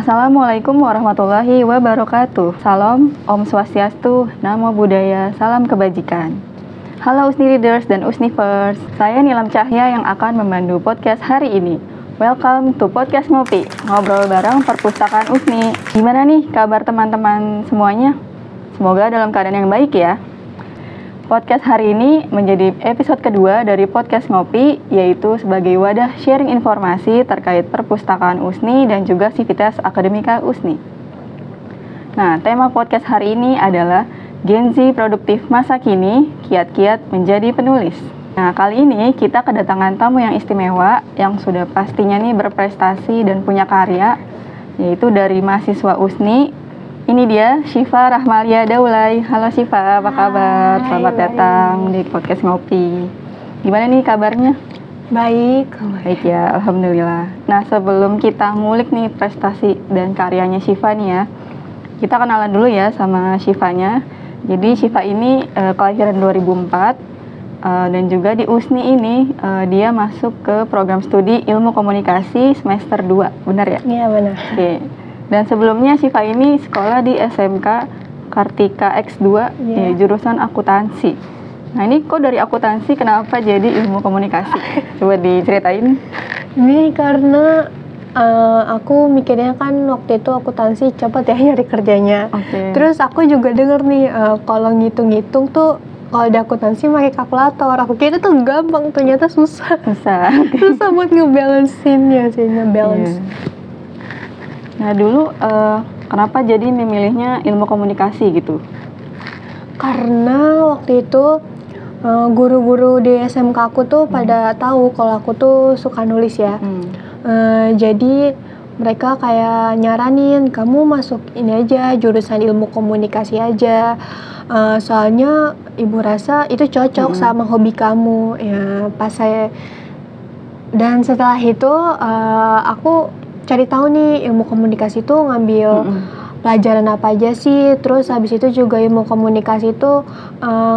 Assalamualaikum warahmatullahi wabarakatuh. Salam, Om Swastiastu, Namo Buddhaya, salam kebajikan. Halo Usni Readers dan Usnivers, saya Nilam Cahya yang akan memandu podcast hari ini. Welcome to Podcast Ngopi, ngobrol bareng perpustakaan Usni. Gimana nih kabar teman-teman semuanya? Semoga dalam keadaan yang baik ya. Podcast hari ini menjadi episode kedua dari Podcast Ngopi, yaitu sebagai wadah sharing informasi terkait perpustakaan USNI dan juga Sivitas Akademika USNI. Nah, tema podcast hari ini adalah Gen Z Produktif Masa Kini, Kiat-Kiat Menjadi Penulis. Nah, kali ini kita kedatangan tamu yang istimewa yang sudah pastinya nih berprestasi dan punya karya, yaitu dari mahasiswa USNI. Ini dia, Syifa Rahmalia Daulay. Halo Syifa, apa kabar? Selamat datang di Podcast Ngopi. Gimana nih kabarnya? Baik. Baik ya, Alhamdulillah. Nah, sebelum kita ngulik nih prestasi dan karyanya Syifa nih ya, kita kenalan dulu ya sama Syifanya. Jadi Syifa ini kelahiran 2004 dan juga di USNI ini dia masuk ke program studi Ilmu Komunikasi semester 2, benar ya? Iya, benar. Oke. Dan sebelumnya Syifa ini sekolah di SMK Kartika X2 jurusan akuntansi. Nah, ini kok dari akuntansi kenapa jadi ilmu komunikasi? Coba diceritain. Ini karena aku mikirnya kan waktu itu akuntansi cepet ya nyari kerjanya. Okay. Terus aku juga denger nih kalau ngitung-ngitung tuh kalau di akuntansi pakai kalkulator. Aku kira tuh gampang, ternyata susah. Susah buat ngebalansinnya sih, ngebalance. Yeah. Nah, dulu kenapa jadi memilihnya ilmu komunikasi gitu? Karena waktu itu guru-guru di SMK aku tuh pada tahu kalau aku tuh suka nulis ya. Jadi mereka kayak nyaranin, kamu masuk ini aja, jurusan ilmu komunikasi aja. Soalnya ibu rasa itu cocok sama hobi kamu. Ya, pas saya dan setelah itu aku cari tahu nih ilmu komunikasi itu ngambil pelajaran apa aja sih, terus habis itu juga ilmu komunikasi itu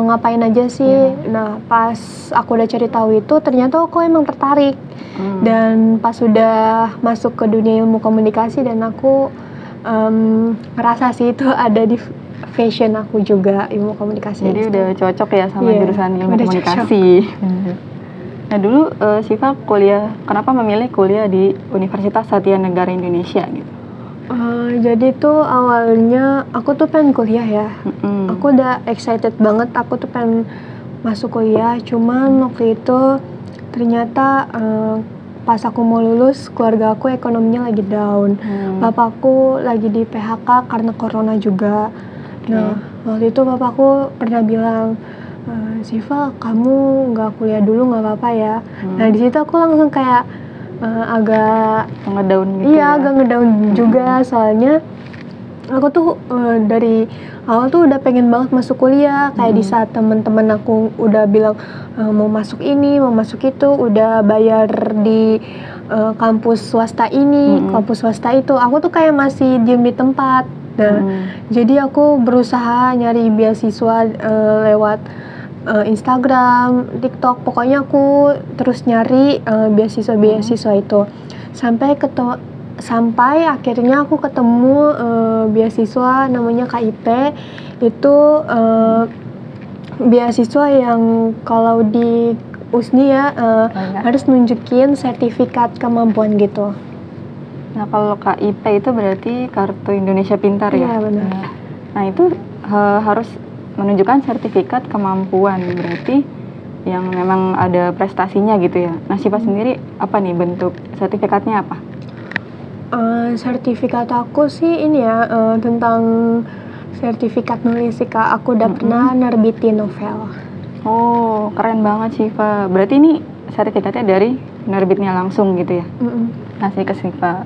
ngapain aja sih. Nah, pas aku udah cari tahu itu ternyata aku emang tertarik. Dan pas udah masuk ke dunia ilmu komunikasi dan aku ngerasa sih itu ada di fashion aku juga, ilmu komunikasi. Jadi udah cocok ya sama jurusan ilmu komunikasi. Nah, dulu Syifa kuliah, kenapa memilih kuliah di Universitas Satya Negara Indonesia gitu? Jadi tuh awalnya aku tuh pengen kuliah ya. Aku udah excited banget, aku tuh pengen masuk kuliah. Cuman waktu itu ternyata pas aku mau lulus, keluarga aku ekonominya lagi down. Bapakku lagi di PHK karena corona juga. Nah, waktu itu bapakku pernah bilang, Syifa, kamu nggak kuliah dulu nggak apa-apa ya. Nah, di situ aku langsung kayak agak ngedown gitu. Iya, agak ngedown juga, soalnya aku tuh dari awal tuh udah pengen banget masuk kuliah. Kayak di saat teman-teman aku udah bilang mau masuk ini, mau masuk itu, udah bayar di kampus swasta ini, kampus swasta itu, aku tuh kayak masih diem di tempat. Nah, jadi aku berusaha nyari beasiswa lewat Instagram, TikTok, pokoknya aku terus nyari beasiswa itu sampai akhirnya aku ketemu beasiswa namanya KIP. Itu beasiswa yang kalau di USNI ya harus nunjukin sertifikat kemampuan gitu. Nah, kalau KIP itu berarti Kartu Indonesia Pintar ya? Iya, benar. Nah, itu harus menunjukkan sertifikat kemampuan, berarti yang memang ada prestasinya gitu ya. Nah, Syifa sendiri apa nih bentuk sertifikatnya apa? Sertifikat aku sih ini ya tentang sertifikat nulis sih Kak. Aku udah pernah nerbitin novel. Oh, keren banget Syifa. Berarti ini sertifikatnya dari nerbitnya langsung gitu ya? Kasih ke Syifa.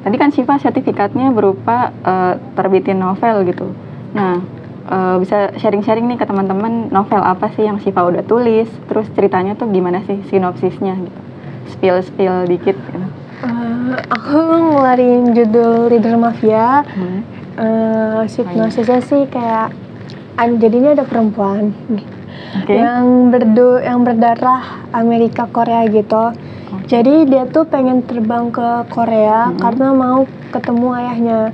Tadi kan Syifa sertifikatnya berupa terbitin novel gitu. Nah, bisa sharing-sharing nih ke teman-teman, novel apa sih yang Syifa udah tulis, terus ceritanya tuh gimana sih sinopsisnya gitu, spill dikit gitu. Aku ngeluarin judul Reader Mafia. Sinopsisnya sih kayak jadinya ada perempuan yang berdarah Amerika Korea gitu. Jadi dia tuh pengen terbang ke Korea karena mau ketemu ayahnya.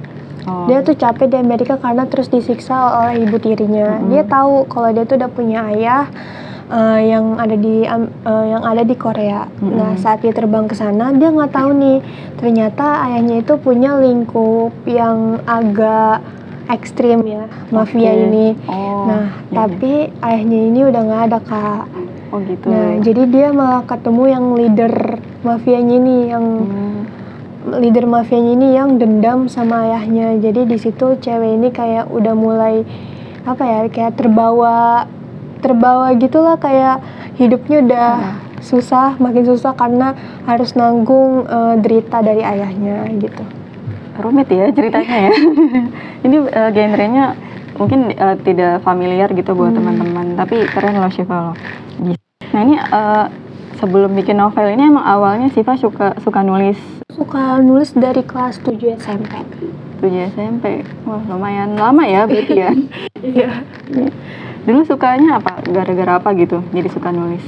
Dia tuh capek di Amerika karena terus disiksa oleh ibu tirinya. Dia tahu kalau dia tuh udah punya ayah yang ada di Korea. Nah, saat dia terbang ke sana, dia nggak tahu nih, ternyata ayahnya itu punya lingkup yang agak ekstrim ya, mafia ini. Nah, tapi ayahnya ini udah nggak ada, Kak. Oh gitu. Nah, jadi dia malah ketemu yang leader mafianya ini, leader mafianya ini yang dendam sama ayahnya. Jadi di situ cewek ini kayak udah mulai kayak terbawa gitulah, kayak hidupnya udah makin susah karena harus nanggung derita dari ayahnya gitu. Rumit ya ceritanya ya. Ini genrenya mungkin tidak familiar gitu buat teman-teman, tapi keren loh Syifa loh. Nah ini sebelum bikin novel ini emang awalnya Syifa suka nulis? Suka nulis dari kelas 7 SMP. 7 SMP, wah lumayan lama ya berarti ya. Iya. Dulu sukanya apa? Gara-gara apa gitu jadi suka nulis?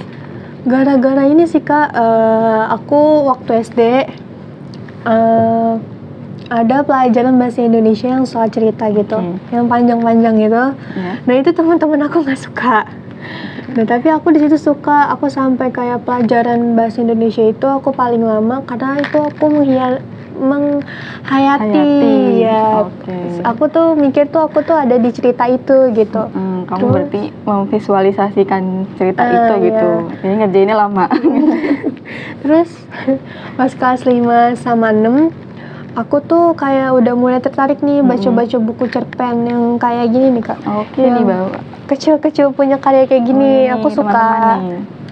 Gara-gara ini sih Kak, aku waktu SD ada pelajaran bahasa Indonesia yang soal cerita gitu, yang panjang-panjang gitu. Nah itu teman-teman aku nggak suka. Nah tapi aku di situ suka. Aku sampai kayak pelajaran bahasa Indonesia itu aku paling lama karena itu aku menghayati ya. Aku tuh mikir tuh aku tuh ada di cerita itu gitu. Kamu berarti memvisualisasikan cerita itu gitu. Jadi ngerjainnya lama. Terus pas kelas 5 sama 6 aku tuh kayak udah mulai tertarik nih baca-baca buku cerpen yang kayak gini nih Kak. Nih bawa kecil-kecil punya karya kayak gini. Aku suka.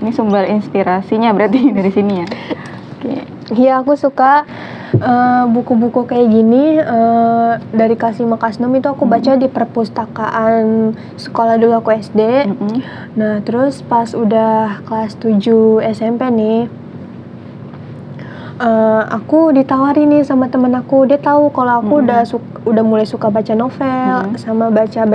Ini sumber inspirasinya berarti dari sini ya. Iya, aku suka buku-buku kayak gini. Dari kelas 5 kelas 6 itu aku baca di perpustakaan sekolah dulu aku SD. Nah terus pas udah kelas 7 SMP nih, aku ditawarin nih sama temen aku. Dia tahu kalau aku udah mulai suka baca novel sama baca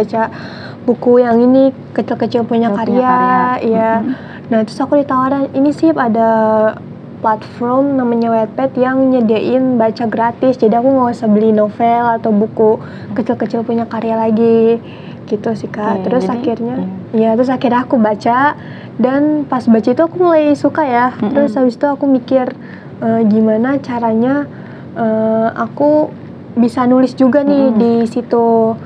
buku yang ini kecil-kecil punya karya. Iya. Nah terus aku ditawarin, ini sih ada platform namanya Wattpad yang nyediain baca gratis, jadi aku nggak usah beli novel atau buku kecil-kecil punya karya lagi gitu sih Kak. Terus akhirnya aku baca, dan pas baca itu aku mulai suka ya. Terus habis itu aku mikir gimana caranya aku bisa nulis juga nih di situ.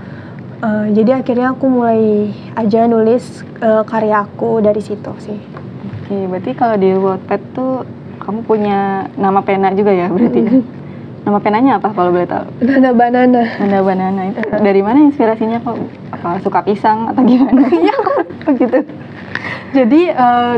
Jadi akhirnya aku mulai aja nulis karya aku dari situ sih. Berarti kalau di Wattpad tuh kamu punya nama pena juga ya berarti ya? Nama penanya apa kalau boleh tahu? Nana Banana. Nana Banana itu dari mana inspirasinya kok? Apa suka pisang atau gimana? Iya gitu. Jadi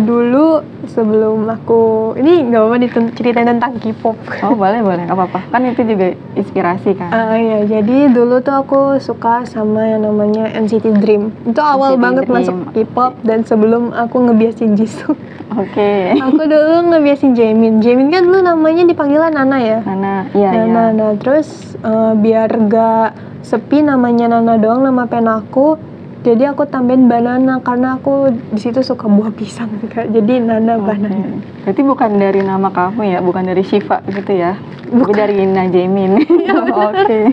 dulu sebelum aku ini nggak apa-apa diceritain tentang K-pop. Oh boleh nggak apa-apa. Kan itu juga inspirasi kan? Iya, jadi dulu tuh aku suka sama yang namanya NCT Dream. Itu awal banget masuk K-pop dan sebelum aku ngebiasin Jisoo. Aku dulu ngebiasin Jaemin. Jaemin kan dulu namanya dipanggilan Nana ya. Nana, iya. Nah terus biar gak sepi namanya Nana doang nama pen aku. Jadi aku tambahin banana karena aku di situ suka buah pisang Kak. Jadi Nana Banana. Berarti bukan dari nama kamu ya, bukan dari Syifa gitu ya? Bukan. Tapi dari Najemin. Oke.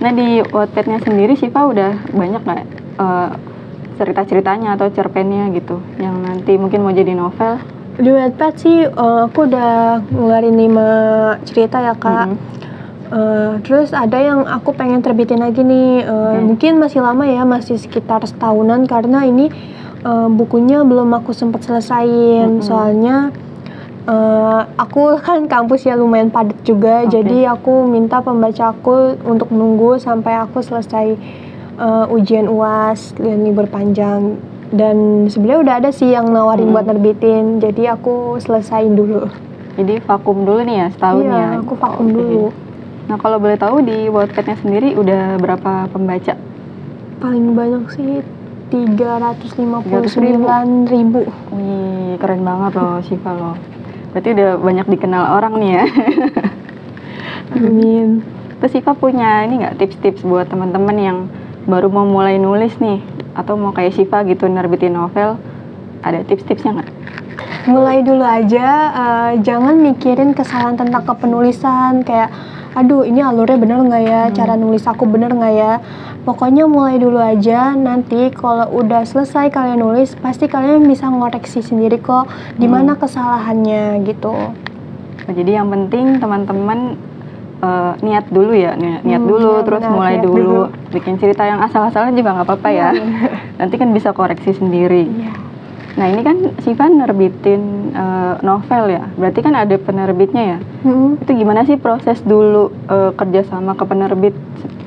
Nah di Wattpad-nya sendiri Syifa udah banyak nggak cerita-ceritanya atau cerpennya gitu yang nanti mungkin mau jadi novel? Di Wattpad sih aku udah ngeluarin 5 cerita ya Kak. Terus ada yang aku pengen terbitin lagi nih, mungkin masih lama ya, masih sekitar setahunan karena ini bukunya belum aku sempat selesain. Soalnya aku kan kampus ya lumayan padat juga, jadi aku minta pembaca aku untuk nunggu sampai aku selesai ujian UAS dan libur panjang. Dan sebenarnya udah ada sih yang nawarin buat nerbitin, jadi aku selesain dulu. Jadi vakum dulu nih ya, setahun ya? Iya, aku vakum dulu. Nah kalau boleh tahu di Wattpad-nya sendiri udah berapa pembaca? Paling banyak sih 359.000. Wih, keren banget loh Syifa loh. Berarti udah banyak dikenal orang nih ya. Amin. Terus Syifa punya ini nggak tips-tips buat teman-teman yang baru mau mulai nulis nih, atau mau kayak Syifa gitu nerbitin novel, ada tips-tipsnya nggak? mulai dulu aja, jangan mikirin kesalahan tentang kepenulisan kayak aduh ini alurnya bener nggak ya, cara nulis aku bener nggak ya. Pokoknya mulai dulu aja, nanti kalau udah selesai kalian nulis pasti kalian bisa ngoreksi sendiri kok di mana kesalahannya gitu. Jadi yang penting teman-teman niat dulu ya, niat dulu, terus benar, mulai niat dulu. Bikin cerita yang asal-asalan juga nggak apa-apa ya. Nanti kan bisa koreksi sendiri. Nah ini kan Syifa nerbitin novel ya, berarti kan ada penerbitnya ya. Itu gimana sih proses dulu kerja sama ke penerbit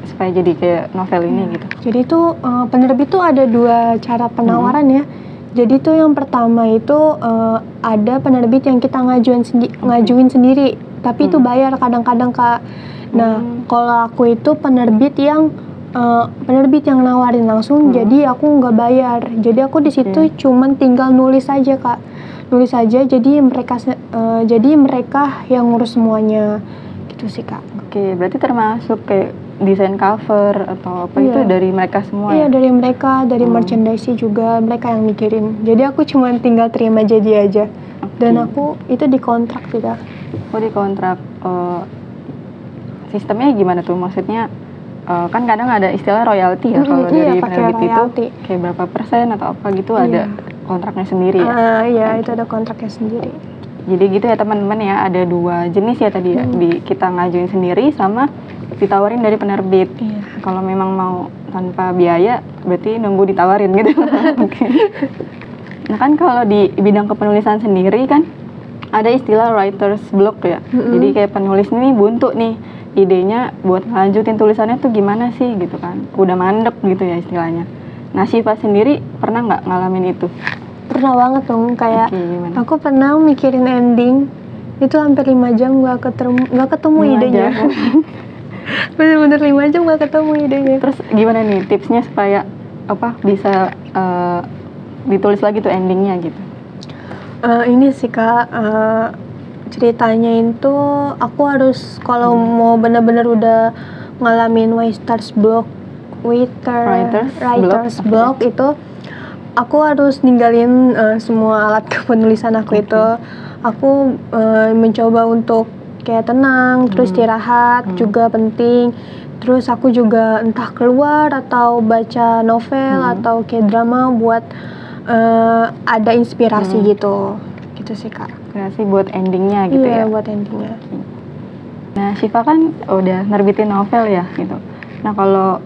supaya jadi kayak novel ini gitu? Jadi tuh penerbit tuh ada 2 cara penawaran ya. Jadi tuh yang pertama itu ada penerbit yang kita ngajuin sendiri, tapi itu bayar kadang-kadang Kak. Nah kalau aku itu penerbit yang nawarin langsung, jadi aku nggak bayar. Jadi aku di situ cuman tinggal nulis aja Kak, nulis aja. Jadi mereka yang ngurus semuanya gitu sih Kak. Oke, berarti termasuk kayak desain cover atau apa itu dari mereka semua? Iya, dari mereka, dari merchandise juga mereka yang mikirin. Jadi aku cuma tinggal terima jadi aja. Dan aku itu dikontrak juga. Oh dikontrak. Sistemnya gimana tuh? Maksudnya kan kadang ada istilah royalti ya kalau dari penerbit itu kayak berapa persen atau apa gitu ada kontraknya sendiri ya? Iya, itu ada kontraknya sendiri. Jadi gitu ya teman-teman ya, ada 2 jenis ya tadi ya, kita ngajuin sendiri sama ditawarin dari penerbit. Kalau memang mau tanpa biaya berarti nunggu ditawarin gitu. Nah kan kalau di bidang kepenulisan sendiri kan ada istilah writer's block ya. Jadi kayak penulis ini buntu nih, idenya buat lanjutin tulisannya tuh gimana sih gitu kan, udah mandek gitu ya istilahnya. Nah Syifa sendiri pernah nggak ngalamin itu? Pernah banget dong, kayak aku pernah mikirin ending itu hampir 5 jam nggak ketemu idenya. Bener-bener 5 jam nggak ketemu idenya. Terus gimana nih tipsnya supaya bisa ditulis lagi tuh endingnya gitu? Ini sih Kak, ceritanya itu aku harus kalau mau bener-bener udah ngalamin writer's block itu aku harus ninggalin semua alat kepenulisan aku itu. Aku mencoba untuk kayak tenang, terus istirahat juga penting. Terus aku juga entah keluar atau baca novel atau kayak drama buat ada inspirasi gitu sih Kak. Inspirasi buat endingnya gitu ya? Iya, buat endingnya. Nah Syifa kan udah nerbitin novel ya gitu. Nah kalau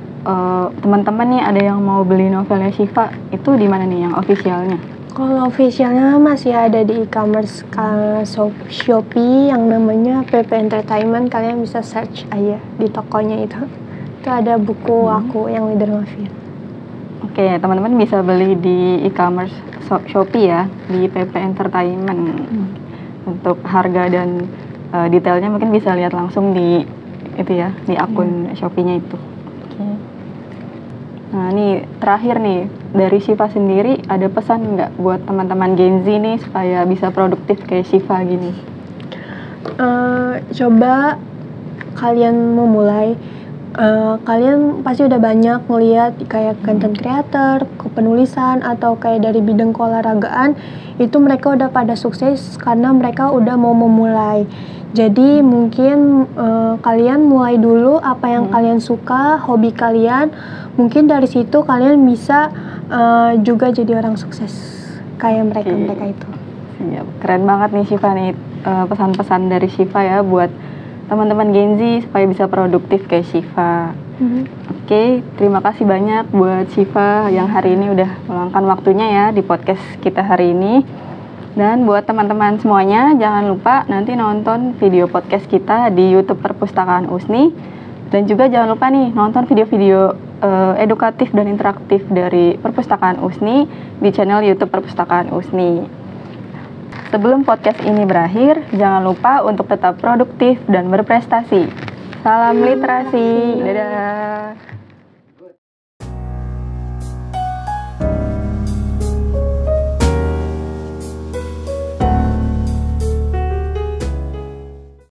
teman-teman nih ada yang mau beli novelnya Syifa, itu di mana nih yang officialnya? Kalau officialnya masih ada di e-commerce Shopee yang namanya PP Entertainment. Kalian bisa search aja di tokonya itu. Itu ada buku aku yang Leader Mafia. Oke, teman-teman bisa beli di e-commerce Shopee ya, di PP Entertainment. Untuk harga dan detailnya mungkin bisa lihat langsung di itu ya, di akun Shopee-nya itu. Nah nih terakhir nih dari Syifa sendiri ada pesan nggak buat teman-teman Gen Z nih supaya bisa produktif kayak Syifa gini? Coba kalian memulai, kalian pasti udah banyak ngeliat kayak content creator, kepenulisan atau kayak dari bidang keolahragaan itu mereka udah pada sukses karena mereka udah mau memulai. Jadi mungkin kalian mulai dulu apa yang kalian suka, hobi kalian. Mungkin dari situ kalian bisa juga jadi orang sukses kayak mereka itu. Ya, keren banget nih Syifa nih pesan-pesan dari Syifa ya buat teman-teman Gen Z supaya bisa produktif kayak Syifa. Oke, terima kasih banyak buat Syifa yang hari ini udah meluangkan waktunya ya di podcast kita hari ini. Dan buat teman-teman semuanya, jangan lupa nanti nonton video podcast kita di YouTube Perpustakaan USNI. Dan juga jangan lupa nih nonton video-video edukatif dan interaktif dari Perpustakaan USNI di channel YouTube Perpustakaan USNI. Sebelum podcast ini berakhir, jangan lupa untuk tetap produktif dan berprestasi. Salam literasi. Dadah.